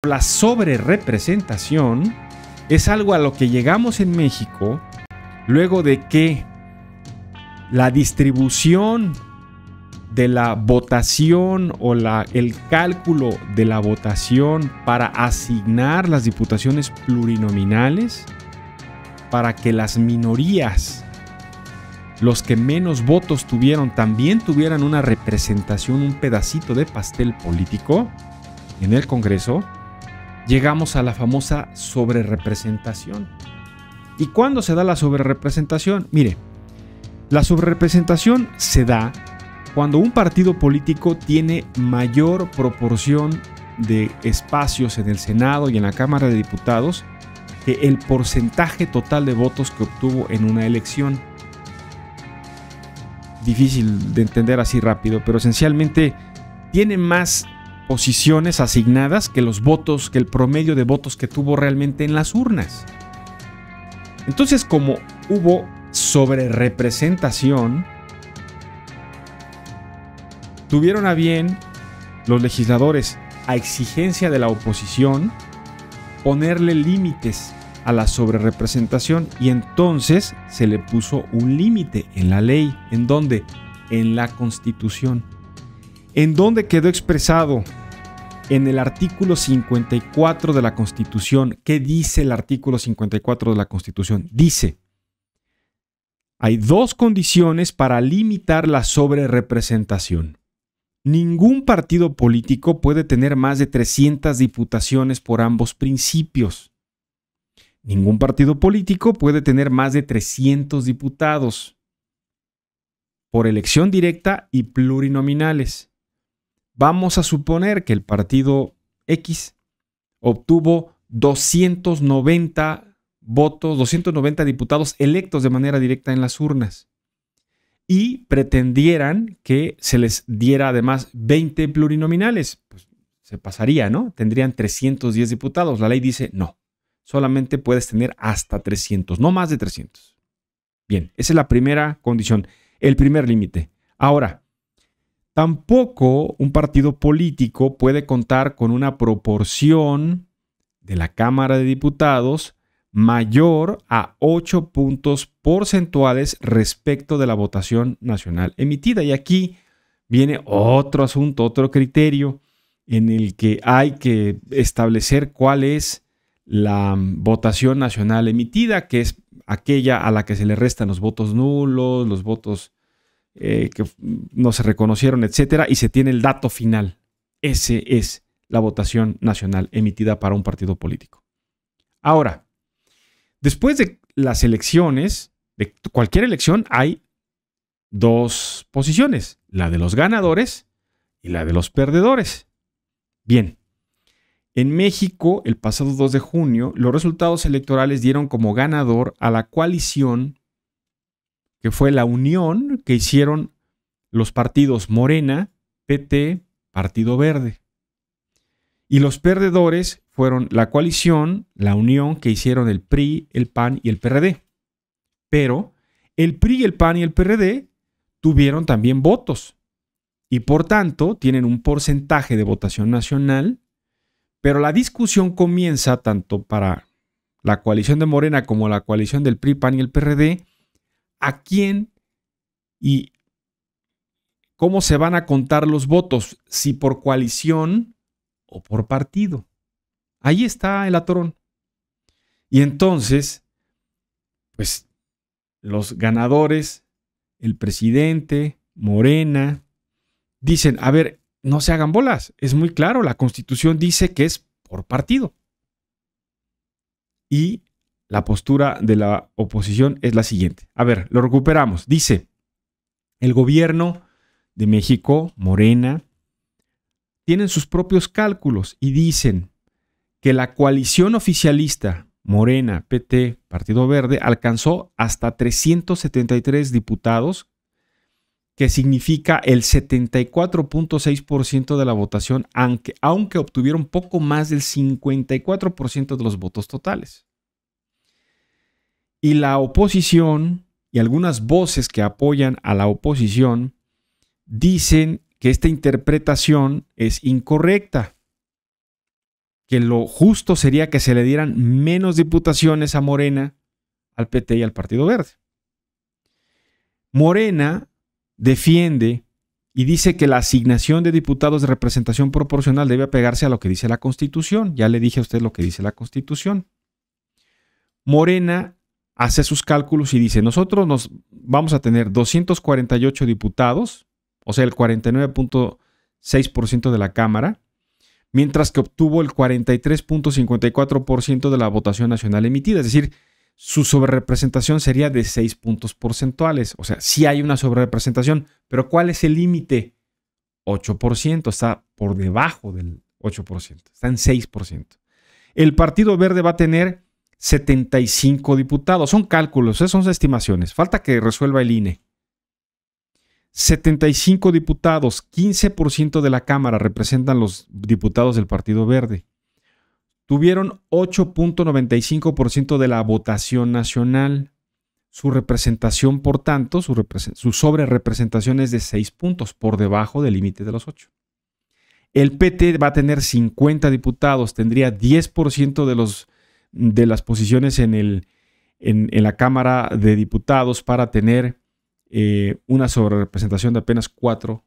La sobrerepresentación es algo a lo que llegamos en México luego de que la distribución de la votación o el cálculo de la votación para asignar las diputaciones plurinominales, para que las minorías, los que menos votos tuvieron, también tuvieran una representación, un pedacito de pastel político en el Congreso, llegamos a la famosa sobrerepresentación. ¿Y cuándo se da la sobrerepresentación? Mire, la sobrerepresentación se da cuando un partido político tiene mayor proporción de espacios en el Senado y en la Cámara de Diputados que el porcentaje total de votos que obtuvo en una elección. Difícil de entender así rápido, pero esencialmente tiene más posiciones asignadas que los votos, que el promedio de votos que tuvo realmente en las urnas. Entonces, como hubo sobrerepresentación, tuvieron a bien los legisladores, a exigencia de la oposición, ponerle límites a la sobrerepresentación, y entonces se le puso un límite en la ley. ¿En dónde? En la Constitución. ¿En dónde quedó expresado? En el artículo 54 de la Constitución. ¿Qué dice el artículo 54 de la Constitución? Dice: hay dos condiciones para limitar la sobrerepresentación. Ningún partido político puede tener más de 300 diputaciones por ambos principios. Ningún partido político puede tener más de 300 diputados por elección directa y plurinominales. Vamos a suponer que el partido X obtuvo 290 votos, 290 diputados electos de manera directa en las urnas, y pretendieran que se les diera además 20 plurinominales. Pues se pasaría, ¿no? Tendrían 310 diputados. La ley dice no, solamente puedes tener hasta 300, no más de 300. Bien, esa es la primera condición, el primer límite. Ahora, tampoco un partido político puede contar con una proporción de la Cámara de Diputados mayor a 8 puntos porcentuales respecto de la votación nacional emitida. Y aquí viene otro asunto, otro criterio en el que hay que establecer cuál es la votación nacional emitida, que es aquella a la que se le restan los votos nulos, los votos que no se reconocieron, etcétera, y se tiene el dato final. Ese es la votación nacional emitida para un partido político. Ahora, después de las elecciones, de cualquier elección, hay dos posiciones: la de los ganadores y la de los perdedores. Bien, en México, el pasado 2 de junio, los resultados electorales dieron como ganador a la coalición que fue la unión que hicieron los partidos Morena, PT, Partido Verde. Y los perdedores fueron la coalición, la unión que hicieron el PRI, el PAN y el PRD. Pero el PRI, el PAN y el PRD tuvieron también votos y por tanto tienen un porcentaje de votación nacional, pero la discusión comienza tanto para la coalición de Morena como la coalición del PRI, PAN y el PRD, a quién y cómo se van a contar los votos, si por coalición o por partido. Ahí está el atorón. Y entonces, pues, los ganadores, el presidente, Morena, dicen: a ver, no se hagan bolas, es muy claro, la Constitución dice que es por partido. Y la postura de la oposición es la siguiente. A ver, lo recuperamos. Dice: el gobierno de México, Morena, tienen sus propios cálculos y dicen que la coalición oficialista, Morena, PT, Partido Verde, alcanzó hasta 373 diputados, que significa el 74.6% de la votación, aunque obtuvieron poco más del 54% de los votos totales. Y la oposición y algunas voces que apoyan a la oposición dicen que esta interpretación es incorrecta. que lo justo sería que se le dieran menos diputaciones a Morena, al PT y al Partido Verde. Morena defiende y dice que la asignación de diputados de representación proporcional debe apegarse a lo que dice la Constitución. Ya le dije a usted lo que dice la Constitución. Morena hace sus cálculos y dice, nosotros nos vamos a tener 248 diputados, o sea, el 49.6% de la Cámara, mientras que obtuvo el 43.54% de la votación nacional emitida. Es decir, su sobrerepresentación sería de 6 puntos porcentuales. O sea, sí hay una sobrerepresentación, pero ¿cuál es el límite? 8%, está por debajo del 8%, está en 6%. El Partido Verde va a tener 75 diputados. Son cálculos, son estimaciones. Falta que resuelva el INE. 75 diputados, 15% de la Cámara representan los diputados del Partido Verde. Tuvieron 8.95% de la votación nacional. Su representación, por tanto, su sobrerepresentación es de 6 puntos, por debajo del límite de los 8. El PT va a tener 50 diputados, tendría 10% de las posiciones en la Cámara de Diputados para tener una sobrerepresentación de apenas 4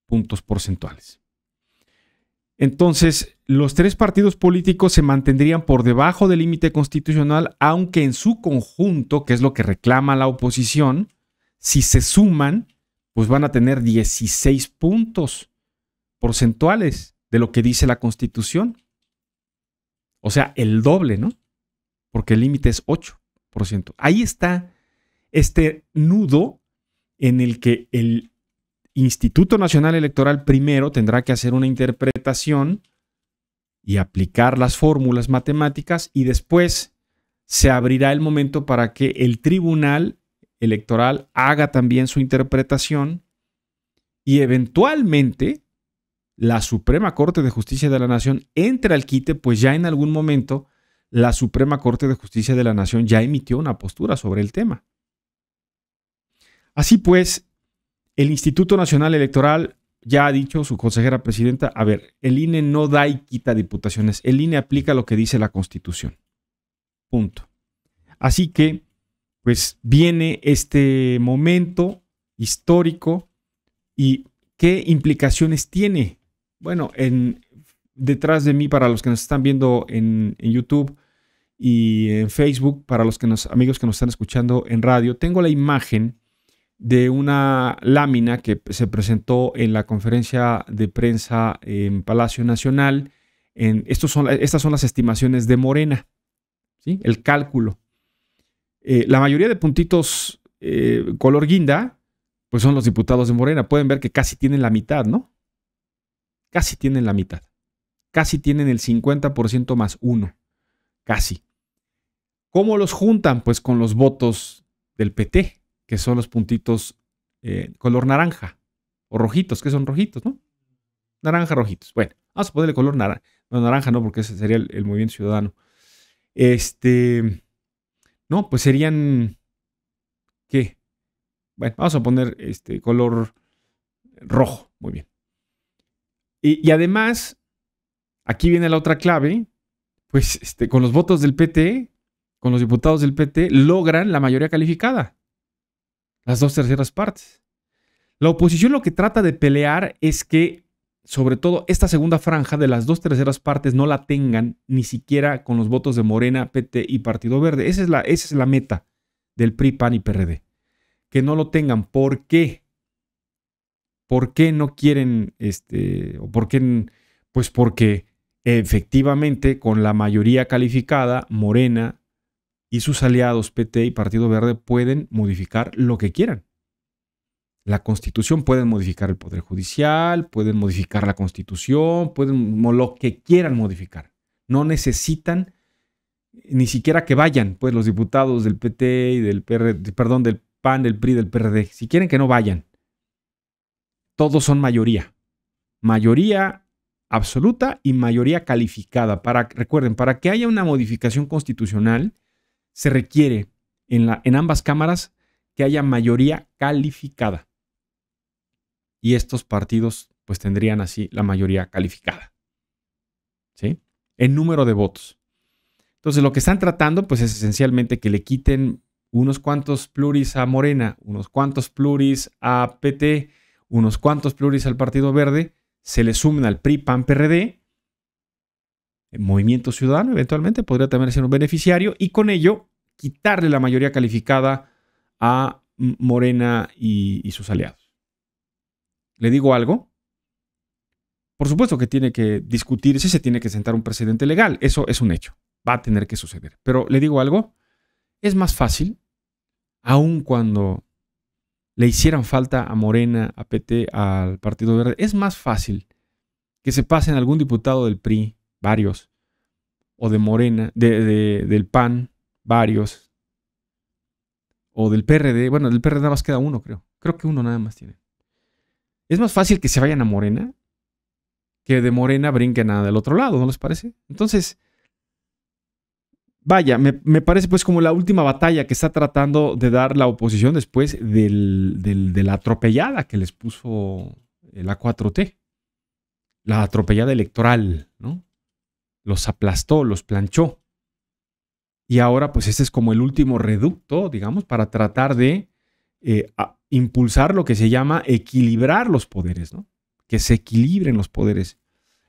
puntos porcentuales. Entonces, los tres partidos políticos se mantendrían por debajo del límite constitucional, aunque en su conjunto, que es lo que reclama la oposición, si se suman, pues van a tener 16 puntos porcentuales de lo que dice la Constitución. O sea, el doble, ¿no? Porque el límite es 8%. Ahí está este nudo en el que el Instituto Nacional Electoral primero tendrá que hacer una interpretación y aplicar las fórmulas matemáticas, y después se abrirá el momento para que el Tribunal Electoral haga también su interpretación y eventualmente la Suprema Corte de Justicia de la Nación entre al quite, pues ya en algún momento la Suprema Corte de Justicia de la Nación ya emitió una postura sobre el tema. Así pues, el Instituto Nacional Electoral ya ha dicho, su consejera presidenta, a ver, el INE no da y quita diputaciones, el INE aplica lo que dice la Constitución. Punto. Así que, pues viene este momento histórico y ¿qué implicaciones tiene? Bueno, detrás de mí, para los que nos están viendo en YouTube y en Facebook, para los amigos que nos están escuchando en radio, tengo la imagen de una lámina que se presentó en la conferencia de prensa en Palacio Nacional. Estas son las estimaciones de Morena, ¿sí? El cálculo. La mayoría de puntitos color guinda, pues son los diputados de Morena. Pueden ver que casi tienen la mitad, ¿no? Casi tienen la mitad. Casi tienen el 50% más 1. Casi. ¿Cómo los juntan? Pues con los votos del PT, que son los puntitos color naranja o rojitos, que son rojitos, ¿no? Naranja, rojitos. Bueno, vamos a ponerle color naranja. No, naranja no, porque ese sería el Movimiento Ciudadano. No, pues serían, ¿qué? Bueno, vamos a poner color rojo. Muy bien. Y además, aquí viene la otra clave, pues con los votos del PT, con los diputados del PT, logran la mayoría calificada. Las 2/3 partes. La oposición lo que trata de pelear es que, sobre todo, esta segunda franja de las 2/3 partes no la tengan ni siquiera con los votos de Morena, PT y Partido Verde. Esa es la meta del PRI, PAN y PRD. Que no lo tengan. ¿Por qué? ¿Por qué no quieren o por qué? Pues porque efectivamente con la mayoría calificada, Morena y sus aliados PT y Partido Verde pueden modificar lo que quieran. La Constitución, pueden modificar el Poder Judicial, pueden modificar la Constitución, pueden lo que quieran modificar. No necesitan ni siquiera que vayan, pues, los diputados del PT y del PRD, perdón, del PAN, del PRI, del PRD. Si quieren que no vayan. Todos son mayoría. Mayoría absoluta y mayoría calificada. Recuerden, para que haya una modificación constitucional, se requiere en ambas cámaras que haya mayoría calificada. Y estos partidos pues tendrían así la mayoría calificada. ¿Sí? en número de votos. Entonces lo que están tratando pues es esencialmente que le quiten unos cuantos pluris a Morena, unos cuantos pluris a PT, unos cuantos pluris al Partido Verde, se le sumen al PRI, PAN, PRD, Movimiento Ciudadano eventualmente podría también ser un beneficiario, y con ello quitarle la mayoría calificada a Morena y sus aliados. ¿Le digo algo? Por supuesto que tiene que discutirse, se tiene que sentar un precedente legal, eso es un hecho, va a tener que suceder. Pero le digo algo, es más fácil, aun cuando le hicieran falta a Morena, a PT, al Partido Verde, es más fácil que se pasen algún diputado del PRI, varios, o de Morena, del PAN, varios, o del PRD, bueno, del PRD nada más queda uno, creo que uno nada más tiene. Es más fácil que se vayan a Morena que de Morena brinquen del otro lado, ¿no les parece? Entonces, vaya, me parece pues como la última batalla que está tratando de dar la oposición después de la atropellada que les puso la 4T. La atropellada electoral, ¿no? Los aplastó, los planchó. Y ahora pues este es como el último reducto, digamos, para tratar de impulsar lo que se llama equilibrar los poderes, ¿no? Que se equilibren los poderes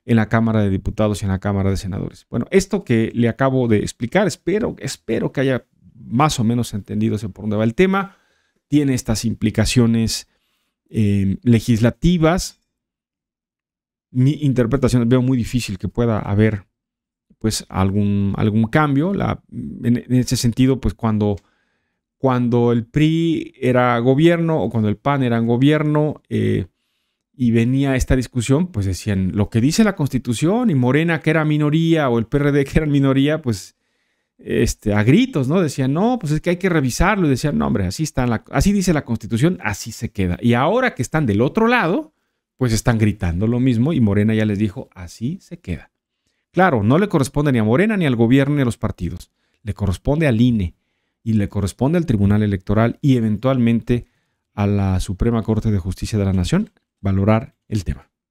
en la Cámara de Diputados y en la Cámara de Senadores. Bueno, esto que le acabo de explicar, espero que haya más o menos entendido por dónde va el tema. Tiene estas implicaciones legislativas. Mi interpretación, veo muy difícil que pueda haber pues algún cambio. En ese sentido, pues cuando el PRI era gobierno o cuando el PAN era gobierno, y venía esta discusión, pues decían lo que dice la Constitución, y Morena, que era minoría, o el PRD, que era minoría, pues a gritos, ¿no? Decían, no, pues es que hay que revisarlo. Y decían, no, hombre, así dice la Constitución, así se queda. Y ahora que están del otro lado, pues están gritando lo mismo, y Morena ya les dijo, así se queda. Claro, no le corresponde ni a Morena, ni al gobierno, ni a los partidos. Le corresponde al INE, y le corresponde al Tribunal Electoral, y eventualmente a la Suprema Corte de Justicia de la Nación, valorar el tema.